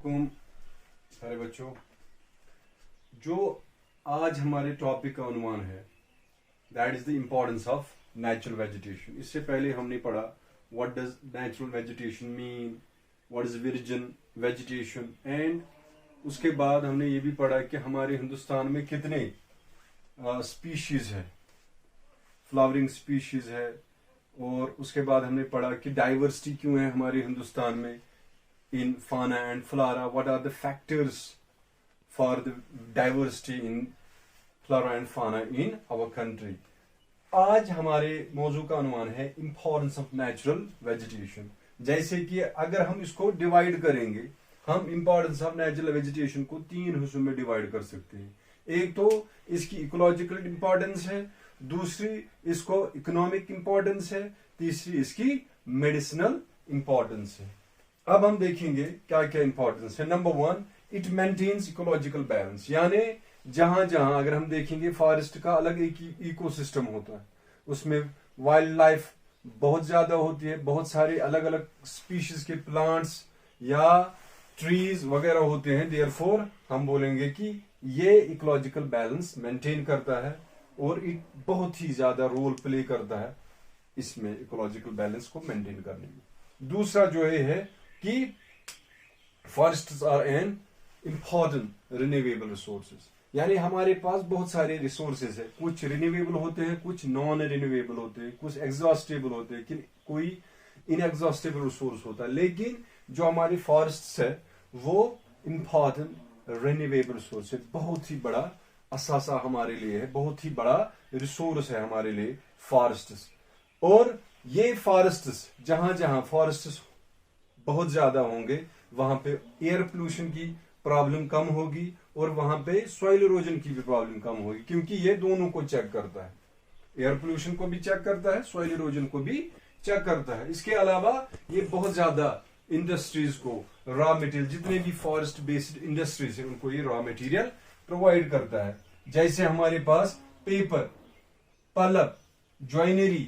वालेकुम सारे बच्चों। जो आज हमारे टॉपिक का अनुमान है that is the importance of natural vegetation. इससे पहले हमने पढ़ा what does natural vegetation mean, what is virgin vegetation, and उसके बाद हमने ये भी पढ़ा कि हमारे हिंदुस्तान में कितने स्पीशीज है, फ्लावरिंग स्पीशीज है। और उसके बाद हमने पढ़ा कि डाइवर्सिटी क्यों है हमारे हिंदुस्तान में in fauna and flora, what are the factors for the diversity in flora and fauna in our country। आज हमारे मौजू का अनुमान है importance of natural vegetation। जैसे कि अगर हम इसको डिवाइड करेंगे, हम importance of natural vegetation को 3 हिस्सों में डिवाइड कर सकते हैं। एक तो इसकी इकोलॉजिकल इंपॉर्टेंस है, दूसरी इसको इकोनॉमिक इंपॉर्टेंस है, तीसरी इसकी मेडिसिनल इंपॉर्टेंस है। अब हम देखेंगे क्या क्या इंपॉर्टेंस है। Number 1, it maintains ecological balance, यानी जहां जहां अगर हम देखेंगे फॉरेस्ट का अलग एक इकोसिस्टम होता है, उसमें वाइल्ड लाइफ बहुत ज्यादा होती है, बहुत सारे अलग अलग स्पीशीज के प्लांट्स या ट्रीज वगैरह होते हैं। देयरफॉर हम बोलेंगे कि ये इकोलॉजिकल बैलेंस मेंटेन करता है और एक बहुत ही ज्यादा रोल प्ले करता है इसमें इकोलॉजिकल बैलेंस को मेंटेन करने में। दूसरा जो है कि forests are an important renewable resources, यानी हमारे पास बहुत सारे रिसोर्सेज है, कुछ रिन्यूएबल होते हैं, कुछ नॉन रिन्यूएबल होते हैं, कुछ एग्जॉस्टेबल होते हैं, कोई इनएग्जॉस्टेबल रिसोर्स होता है। लेकिन जो हमारी फॉरेस्ट्स है वो इम्पॉर्टेंट रिन्यूएबल रिसोर्स है, बहुत ही बड़ा असासा हमारे लिए है, बहुत ही बड़ा रिसोर्स है हमारे लिए फॉरेस्ट्स। और ये फॉरेस्ट्स जहां जहां फॉरेस्ट्स बहुत ज्यादा होंगे वहां पे एयर पोल्यूशन की प्रॉब्लम कम होगी और वहां पे सॉइल इरोजन की भी प्रॉब्लम कम होगी, क्योंकि ये दोनों को चेक करता है, एयर पोल्यूशन को भी चेक करता है, सॉइल इरोजन को भी चेक करता है। इसके अलावा ये बहुत ज्यादा इंडस्ट्रीज को रॉ मटेरियल, जितने भी फॉरेस्ट बेस्ड इंडस्ट्रीज है उनको ये रॉ मटेरियल प्रोवाइड करता है। जैसे हमारे पास पेपर, पल्प, ज्वेलरी,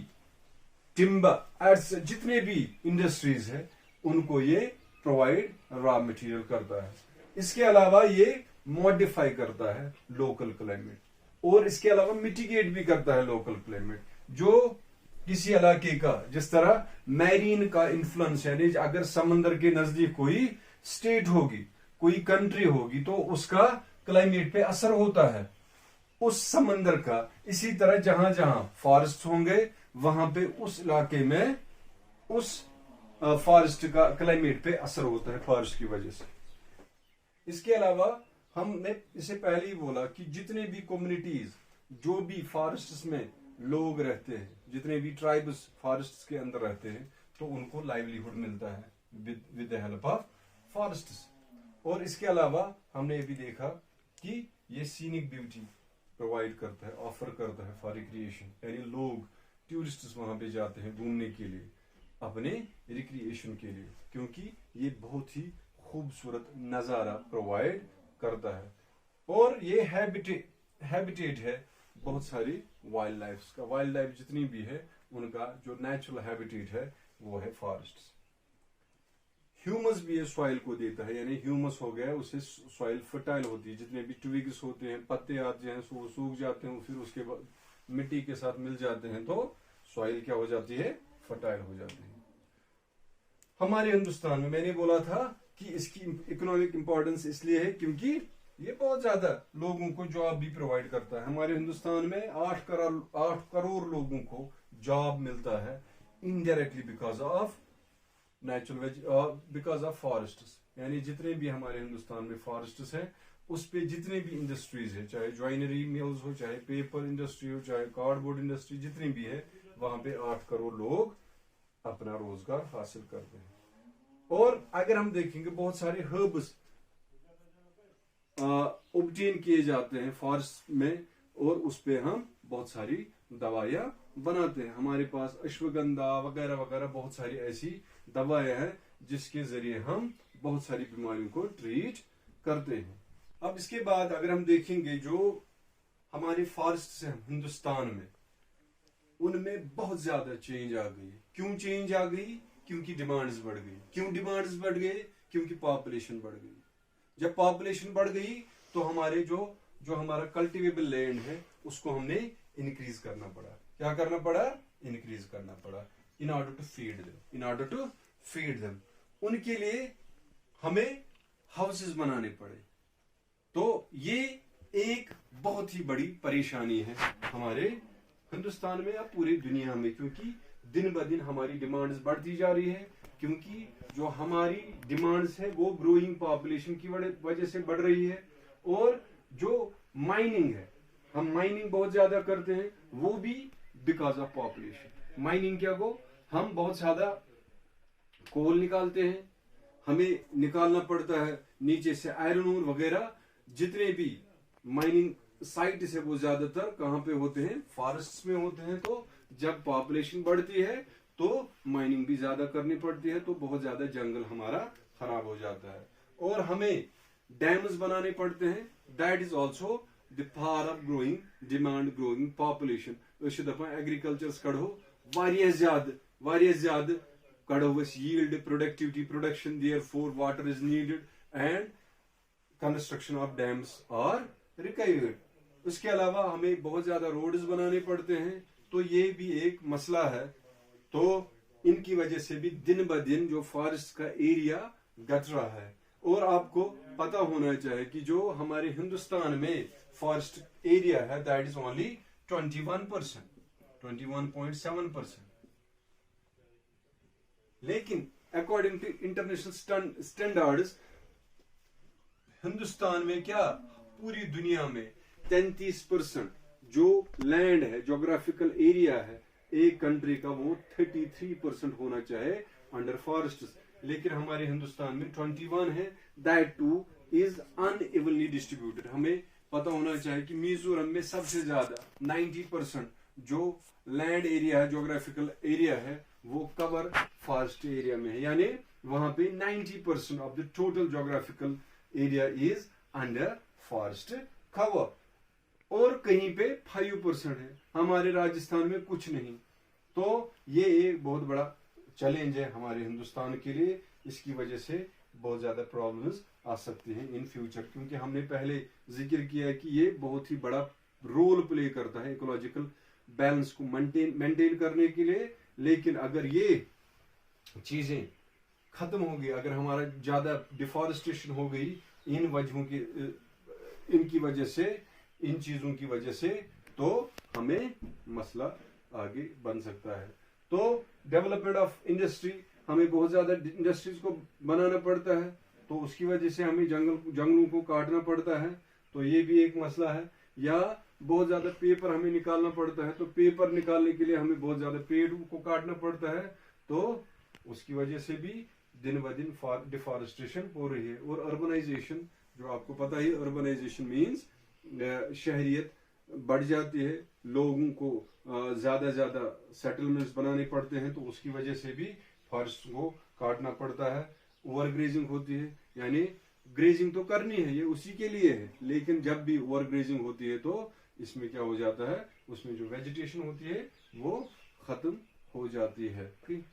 टिम्बर, जितने भी इंडस्ट्रीज है उनको ये प्रोवाइड रॉ मटेरियल करता है। इसके अलावा ये मॉडिफाई करता है लोकल क्लाइमेट, और इसके अलावा मिटिगेट भी करता है लोकल क्लाइमेट। जो किसी इलाके का, जिस तरह मैरीन का इन्फ्लुएंस, यानी अगर समंदर के नजदीक कोई स्टेट होगी, कोई कंट्री होगी, तो उसका क्लाइमेट पे असर होता है उस समंदर का। इसी तरह जहां जहां फॉरेस्ट होंगे वहां पे उस इलाके में उस फॉरेस्ट का क्लाइमेट पे असर होता है फॉरेस्ट की वजह से। इसके अलावा हमने इससे पहले ही बोला कि जितने भी कम्युनिटीज, जो भी फॉरेस्ट्स में लोग रहते हैं, जितने भी ट्राइब्स फॉरेस्ट्स के अंदर रहते हैं, तो उनको लाइवलीहुड मिलता है with the help of forests. और इसके अलावा हमने ये भी देखा कि ये सीनिक ब्यूटी प्रोवाइड करता है, ऑफर करता है फॉर रिक्रिएशन, यानी लोग टूरिस्ट्स वहां पे जाते हैं घूमने के लिए, अपने रिक्रिएशन के लिए, क्योंकि ये बहुत ही खूबसूरत नजारा प्रोवाइड करता है। और ये हैबिटेट है बहुत सारी वाइल्ड लाइफ का। वाइल्ड लाइफ जितनी भी है उनका जो नेचुरल हैबिटेट है वो है फॉरेस्ट। ह्यूमस भी ये सॉइल को देता है, यानी ह्यूमस हो गया, उससे सॉइल फर्टाइल होती है। जितने भी ट्विग्स होते हैं, पत्ते आते हैं, वो सूख जाते हैं, फिर उसके बाद मिट्टी के साथ मिल जाते हैं, तो सॉइल क्या हो जाती है, फर्टाइल हो जाती है। हमारे हिंदुस्तान में मैंने बोला था कि इसकी इकोनॉमिक इंपॉर्टेंस इसलिए है क्योंकि ये बहुत ज्यादा लोगों को जॉब भी प्रोवाइड करता है। हमारे हिंदुस्तान में 8 करोड़ लोगों को जॉब मिलता है indirectly because of because of forests. यानी जितने भी हमारे हिंदुस्तान में फॉरेस्ट्स हैं उस पे जितने भी इंडस्ट्रीज है, चाहे ज्वेलरी मिल्स हो, चाहे पेपर इंडस्ट्री हो, चाहे कार्डबोर्ड इंडस्ट्री, जितनी भी है, वहां पे 8 करोड़ लोग अपना रोजगार हासिल करते हैं। और अगर हम देखेंगे बहुत सारे हर्ब्स ऑब्टेन किए जाते हैं फॉरेस्ट में, और उस पे हम बहुत सारी दवाइयां बनाते हैं। हमारे पास अश्वगंधा वगैरह वगैरह बहुत सारी ऐसी दवाएं हैं जिसके जरिए हम बहुत सारी बीमारियों को ट्रीट करते हैं। अब इसके बाद अगर हम देखेंगे जो हमारे फॉरेस्ट हैं हिंदुस्तान में, उनमें बहुत ज्यादा चेंज आ गई। क्यों चेंज आ गई? क्योंकि डिमांड्स बढ़ गई। क्यों डिमांड्स बढ़ गई? क्योंकि पॉपुलेशन बढ़ गई। जब पॉपुलेशन बढ़ गई तो हमारे जो जो हमारा कल्टिवेबल लैंड है उसको हमने इंक्रीज करना पड़ा। क्या करना पड़ा? इंक्रीज करना पड़ा in order to feed them, in order to feed them. उनके लिए हमें हाउसेस बनाने पड़े। तो ये एक बहुत ही बड़ी परेशानी है हमारे हिंदुस्तान में या पूरी दुनिया में, क्योंकि दिन ब दिन हमारी डिमांड्स बढ़ती जा रही है, क्योंकि जो हमारी डिमांड्स है वो ग्रोइंग पॉपुलेशन की वजह से बढ़ रही है। और जो माइनिंग है, हम माइनिंग बहुत ज्यादा करते हैं, वो भी बिकॉज ऑफ पॉपुलेशन। माइनिंग क्या को, हम बहुत ज्यादा कोल निकालते हैं, हमें निकालना पड़ता है नीचे से आयरन ओर वगैरह। जितने भी माइनिंग साइट है वो ज्यादातर कहाँ पे होते हैं? फॉरेस्ट में होते हैं। तो जब पॉपुलेशन बढ़ती है तो माइनिंग भी ज्यादा करनी पड़ती है, तो बहुत ज्यादा जंगल हमारा खराब हो जाता है। और हमें डैम्स बनाने पड़ते हैं। That is also the power of growing demand, growing population. दपान एग्रीकल्चरस कड़ो वारिया ज्यादा कड़ो yield, productivity, production, therefore water is needed and construction of dams are required. उसके अलावा हमें बहुत ज्यादा रोड्स बनाने पड़ते हैं, तो ये भी एक मसला है। तो इनकी वजह से भी दिन ब दिन जो फॉरेस्ट का एरिया घट रहा है। और आपको पता होना चाहिए कि जो हमारे हिंदुस्तान में फॉरेस्ट एरिया है दैट इज ओनली 21%, 21.7%। लेकिन according to international standards Hindustan में क्या पूरी दुनिया में 33% जो लैंड है, जोग्राफिकल एरिया है एक कंट्री का, वो 33% होना चाहिए अंडर फॉरेस्ट। लेकिन हमारे हिंदुस्तान में 21 है। That two is unevenly distributed. हमें पता होना चाहिए कि मिजोरम में सबसे ज्यादा 90% जो लैंड एरिया है, जोग्राफिकल एरिया है, वो कवर फॉरेस्ट एरिया में है। यानी वहां पे 90% of the total geographical area is under forest cover. और कहीं पे 5% है, हमारे राजस्थान में कुछ नहीं। तो ये एक बहुत बड़ा चैलेंज है हमारे हिंदुस्तान के लिए। इसकी वजह से बहुत ज्यादा प्रॉब्लम्स आ सकती हैं इन फ्यूचर, क्योंकि हमने पहले जिक्र किया है कि ये बहुत ही बड़ा रोल प्ले करता है इकोलॉजिकल बैलेंस को मेंटेन करने के लिए। लेकिन अगर ये चीजें खत्म हो गई, अगर हमारा ज्यादा डिफॉरेस्टेशन हो गई इन वजहों की, इनकी वजह से, इन चीजों की वजह से, तो हमें मसला आगे बन सकता है। तो डेवलपमेंट ऑफ इंडस्ट्री, हमें बहुत ज्यादा इंडस्ट्रीज को बनाना पड़ता है, तो उसकी वजह से हमें जंगलों को काटना पड़ता है, तो ये भी एक मसला है। या बहुत ज्यादा पेपर हमें निकालना पड़ता है, तो पेपर निकालने के लिए हमें बहुत ज्यादा पेड़ को काटना पड़ता है, तो उसकी वजह से भी दिन ब दिन डिफॉरेस्टेशन हो रही है। और अर्बनाइजेशन, जो आपको पता ही, अर्बनाइजेशन मीन्स शहरियत बढ़ जाती है, लोगों को ज्यादा सेटलमेंट्स बनाने पड़ते हैं, तो उसकी वजह से भी फॉरेस्ट को काटना पड़ता है। ओवर ग्रेजिंग होती है, यानी ग्रेजिंग तो करनी है, ये उसी के लिए है, लेकिन जब भी ओवर ग्रेजिंग होती है तो इसमें क्या हो जाता है, उसमें जो वेजिटेशन होती है वो खत्म हो जाती है। ठीक।